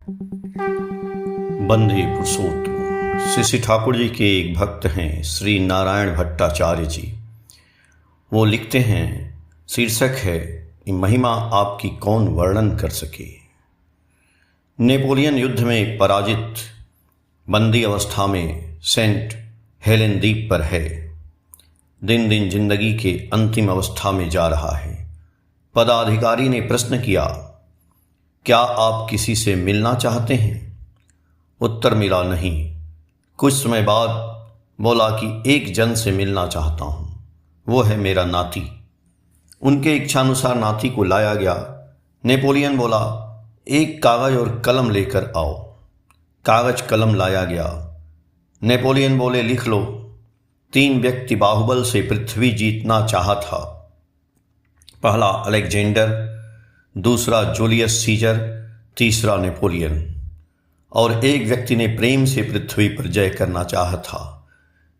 बंदे पुरुषोत्तम श्री श्री ठाकुर जी के एक भक्त हैं श्री नारायण भट्टाचार्य जी। वो लिखते हैं, शीर्षक है महिमा आपकी कौन वर्णन कर सके। नेपोलियन युद्ध में पराजित बंदी अवस्था में सेंट हेलेन द्वीप पर है। दिन दिन जिंदगी के अंतिम अवस्था में जा रहा है। पदाधिकारी ने प्रश्न किया, क्या आप किसी से मिलना चाहते हैं? उत्तर मिला, नहीं। कुछ समय बाद बोला कि एक जन से मिलना चाहता हूं, वो है मेरा नाती। उनके इच्छानुसार नाती को लाया गया। नेपोलियन बोला, एक कागज और कलम लेकर आओ। कागज कलम लाया गया। नेपोलियन बोले, लिख लो। 3 व्यक्ति बाहुबल से पृथ्वी जीतना चाहा था। पहला अलेक्जेंडर, दूसरा जूलियस सीजर, तीसरा नेपोलियन। और एक व्यक्ति ने प्रेम से पृथ्वी पर जय करना चाहा था।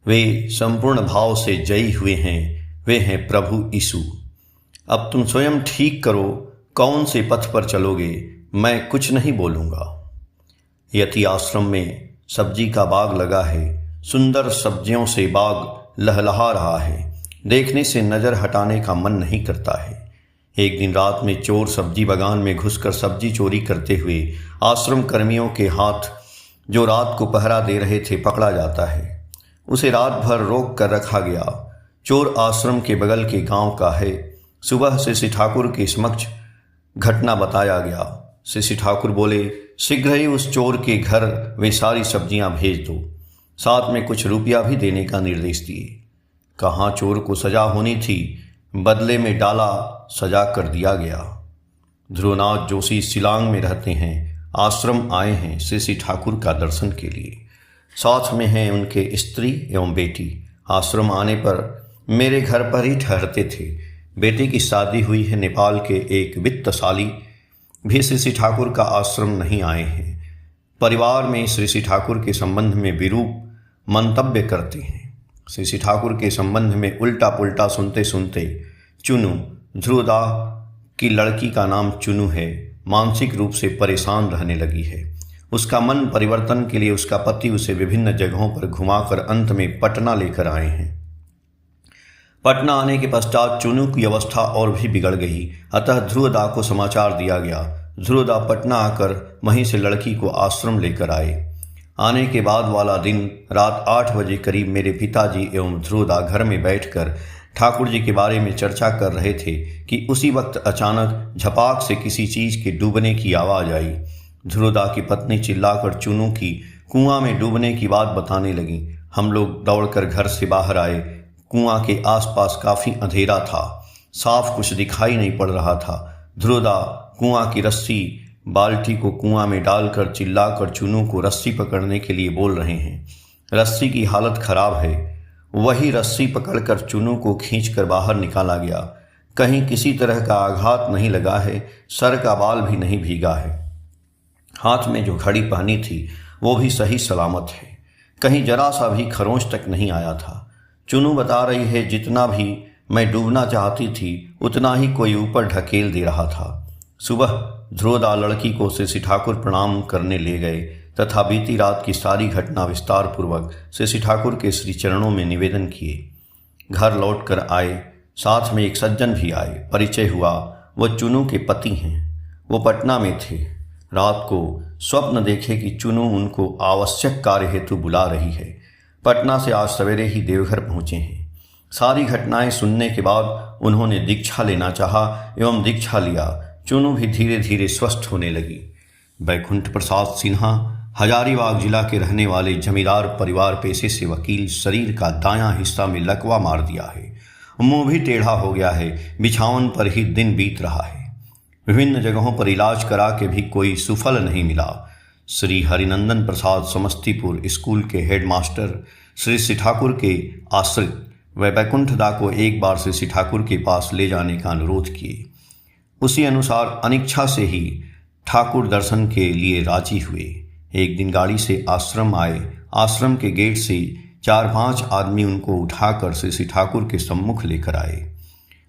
वे संपूर्ण भाव से जयी हुए हैं। वे हैं प्रभु यीशु। अब तुम स्वयं ठीक करो, कौन से पथ पर चलोगे। मैं कुछ नहीं बोलूँगा। यति आश्रम में सब्जी का बाग लगा है। सुंदर सब्जियों से बाग लहलहा रहा है। देखने से नज़र हटाने का मन नहीं करता है। एक दिन रात में चोर सब्जी बागान में घुसकर सब्जी चोरी करते हुए आश्रम कर्मियों के हाथ, जो रात को पहरा दे रहे थे, पकड़ा जाता है। उसे रात भर रोक कर रखा गया। चोर आश्रम के बगल के गांव का है। सुबह श्री ठाकुर के समक्ष घटना बताया गया। श्री ठाकुर बोले, शीघ्र ही उस चोर के घर वे सारी सब्जियां भेज दो। साथ में कुछ रुपया भी देने का निर्देश दिए। कहाँ चोर को सजा होनी थी, बदले में डाला सजा कर दिया गया। ध्रुवनाथ जोशी शिलांग में रहते हैं। आश्रम आए हैं श्री ठाकुर का दर्शन के लिए। साथ में हैं उनके स्त्री एवं बेटी। आश्रम आने पर मेरे घर पर ही ठहरते थे। बेटी की शादी हुई है। नेपाल के एक वित्तशाली भी श्री ठाकुर का आश्रम नहीं आए हैं। परिवार में श्री ठाकुर के संबंध में विरूप मंतव्य करते हैं। श्री ठाकुर के संबंध में उल्टा पुल्टा सुनते सुनते चुनू, ध्रुवदा की लड़की का नाम चुनू है, मानसिक रूप से परेशान रहने लगी है। उसका मन परिवर्तन के लिए उसका पति उसे विभिन्न जगहों पर घुमाकर अंत में पटना लेकर आए हैं। पटना आने के पश्चात चुनू की अवस्था और भी बिगड़ गई। अतः ध्रुवदा को समाचार दिया गया। ध्रुवदा पटना आकर वहीं से लड़की को आश्रम लेकर आए। आने के बाद वाला दिन रात 8 बजे करीब मेरे पिताजी एवं ध्रुवदा घर में बैठकर ठाकुर जी के बारे में चर्चा कर रहे थे कि उसी वक्त अचानक झपाक से किसी चीज के डूबने की आवाज आई। ध्रुवदा की पत्नी चिल्लाकर चुनू की कुआं में डूबने की बात बताने लगी। हम लोग दौड़कर घर से बाहर आए। कुआं के आसपास काफी अंधेरा था। साफ कुछ दिखाई नहीं पड़ रहा था। ध्रुवदा कुआं की रस्सी बाल्टी को कुआं में डालकर चिल्लाकर चुनू को रस्सी पकड़ने के लिए बोल रहे हैं। रस्सी की हालत खराब है। वही रस्सी पकड़कर चुनू को खींचकर बाहर निकाला गया। कहीं किसी तरह का आघात नहीं लगा है। सर का बाल भी नहीं भीगा है। हाथ में जो घड़ी पहनी थी वो भी सही सलामत है। कहीं जरा सा भी खरोंच तक नहीं आया था। चुनू बता रही है, जितना भी मैं डूबना चाहती थी उतना ही कोई ऊपर ढकेल दे रहा था। सुबह ध्रुवदा लड़की को श्री ठाकुर प्रणाम करने ले गए तथा बीती रात की सारी घटना विस्तार पूर्वक श्री ठाकुर के श्री चरणों में निवेदन किए। घर लौटकर आए। साथ में एक सज्जन भी आए। परिचय हुआ। वह चुनू के पति हैं। वो पटना में थे। रात को स्वप्न देखे कि चुनू उनको आवश्यक कार्य हेतु बुला रही है। पटना से आज सवेरे ही देवघर पहुंचे हैं। सारी घटनाएं सुनने के बाद उन्होंने दीक्षा लेना चाहा एवं दीक्षा लिया। चुनू भी धीरे धीरे स्वस्थ होने लगी। बैकुंठ प्रसाद सिन्हा हजारीबाग जिला के रहने वाले जमींदार परिवार, पेशे से वकील, शरीर का दायां हिस्सा में लकवा मार दिया है। मुंह भी टेढ़ा हो गया है। बिछावन पर ही दिन बीत रहा है। विभिन्न जगहों पर इलाज करा के भी कोई सुफल नहीं मिला। श्री हरिनंदन प्रसाद समस्तीपुर स्कूल के हेडमास्टर श्री ठाकुर के आश्रित व बैकुंठदा को एक बार श्री ठाकुर के पास ले जाने का अनुरोध किए। उसी अनुसार अनिच्छा से ही ठाकुर दर्शन के लिए राजी हुए। एक दिन गाड़ी से आश्रम आए। आश्रम के गेट से 4-5 आदमी उनको उठाकर श्री ठाकुर के सम्मुख लेकर आए।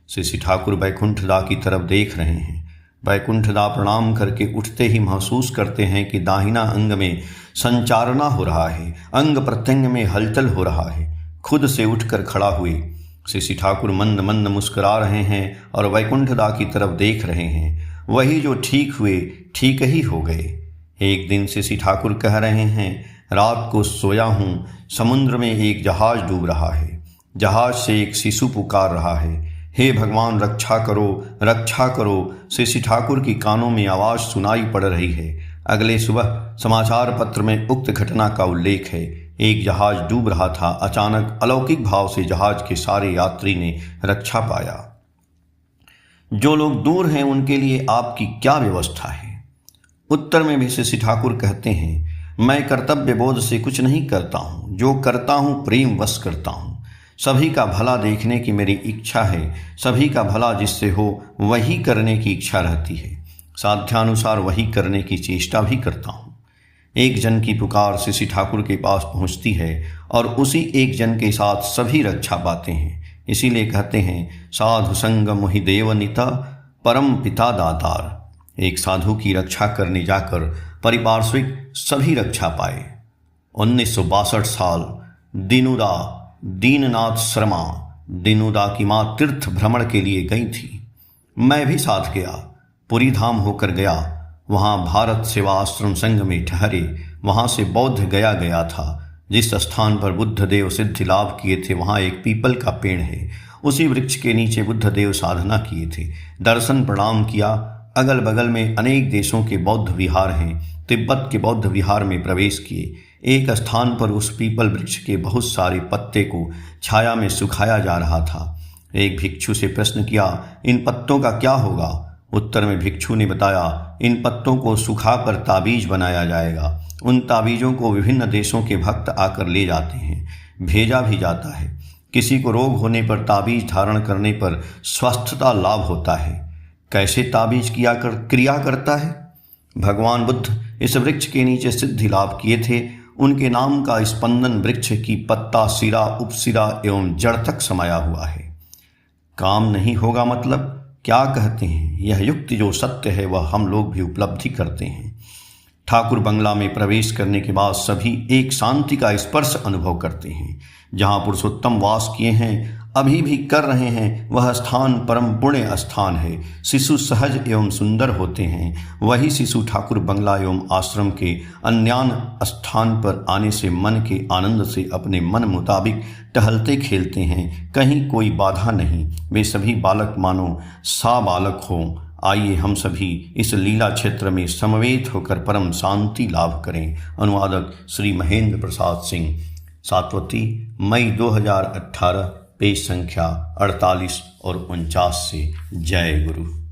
श्री ठाकुर बैकुंठदा की तरफ देख रहे हैं। वैकुंठदा प्रणाम करके उठते ही महसूस करते हैं कि दाहिना अंग में संचारना हो रहा है, अंग प्रत्यंग में हलचल हो रहा है। खुद से उठकर खड़ा हुए श्री ठाकुर मंद मंद मुस्कुरा रहे हैं और वैकुंठदा की तरफ देख रहे हैं। वही जो ठीक हुए ठीक ही हो गए। एक दिन श्री ठाकुर कह रहे हैं, रात को सोया हूँ, समुद्र में एक जहाज डूब रहा है। जहाज से एक शिशु पुकार रहा है, हे भगवान रक्षा करो, रक्षा करो। श्री ठाकुर की कानों में आवाज़ सुनाई पड़ रही है। अगले सुबह समाचार पत्र में उक्त घटना का उल्लेख है। एक जहाज डूब रहा था। अचानक अलौकिक भाव से जहाज के सारे यात्री ने रक्षा पाया। जो लोग दूर हैं उनके लिए आपकी क्या व्यवस्था है? उत्तर में भी श्री ठाकुर कहते हैं, मैं कर्तव्य बोध से कुछ नहीं करता हूँ, जो करता हूँ प्रेम वश करता हूँ। सभी का भला देखने की मेरी इच्छा है। सभी का भला जिससे हो वही करने की इच्छा रहती है। साध्यानुसार वही करने की चेष्टा भी करता हूँ। एक जन की पुकार श्री ठाकुर के पास पहुँचती है और उसी एक जन के साथ सभी रक्षा पाते हैं। इसीलिए कहते हैं, साधु संग मोहि देवनिता परम पिता दातार। एक साधु की रक्षा करने जाकर परिपार्श्विक सभी रक्षा पाए। 1962 साल दीननाथ शर्मा दीनुदा की मां तीर्थ भ्रमण के लिए गई थी। मैं भी साथ गया। पुरी धाम होकर गया। वहां भारत सेवा आश्रम संघ में ठहरे। वहां से बौद्ध गया था। जिस स्थान पर बुद्ध देव सिद्धि लाभ किए थे वहां एक पीपल का पेड़ है। उसी वृक्ष के नीचे बुद्ध देव साधना किए थे। दर्शन प्रणाम किया। अगल बगल में अनेक देशों के बौद्ध विहार हैं। तिब्बत के बौद्ध विहार में प्रवेश किए। एक स्थान पर उस पीपल वृक्ष के बहुत सारे पत्ते को छाया में सुखाया जा रहा था। एक भिक्षु से प्रश्न किया, इन पत्तों का क्या होगा? उत्तर में भिक्षु ने बताया, इन पत्तों को सुखाकर ताबीज बनाया जाएगा। उन ताबीजों को विभिन्न देशों के भक्त आकर ले जाते हैं, भेजा भी जाता है। किसी को रोग होने पर ताबीज धारण करने पर स्वस्थता लाभ होता है। कैसे ताबीज क्रिया करता है? भगवान बुद्ध इस वृक्ष के नीचे सिद्धि लाभ किए थे। उनके नाम का स्पंदन वृक्ष की पत्ता, सिरा, उपसिरा एवं जड़ तक समाया हुआ है। काम नहीं होगा मतलब क्या कहते हैं? यह युक्ति जो सत्य है वह हम लोग भी उपलब्धि करते हैं। ठाकुर बंगला में प्रवेश करने के बाद सभी एक शांति का स्पर्श अनुभव करते हैं। जहाँ पुरुषोत्तम वास किए हैं, अभी भी कर रहे हैं, वह स्थान परम पुण्य स्थान है। शिशु सहज एवं सुंदर होते हैं। वही शिशु ठाकुर बंगला एवं आश्रम के अन्यान स्थान पर आने से मन के आनंद से अपने मन मुताबिक टहलते खेलते हैं। कहीं कोई बाधा नहीं। वे सभी बालक मानो सा बालक हों। आइए हम सभी इस लीला क्षेत्र में समवेत होकर परम शांति लाभ करें। अनुवादक श्री महेंद्र प्रसाद सिंह, सातवती, मई 2018, पेज संख्या 48 और 49 से। जय गुरु।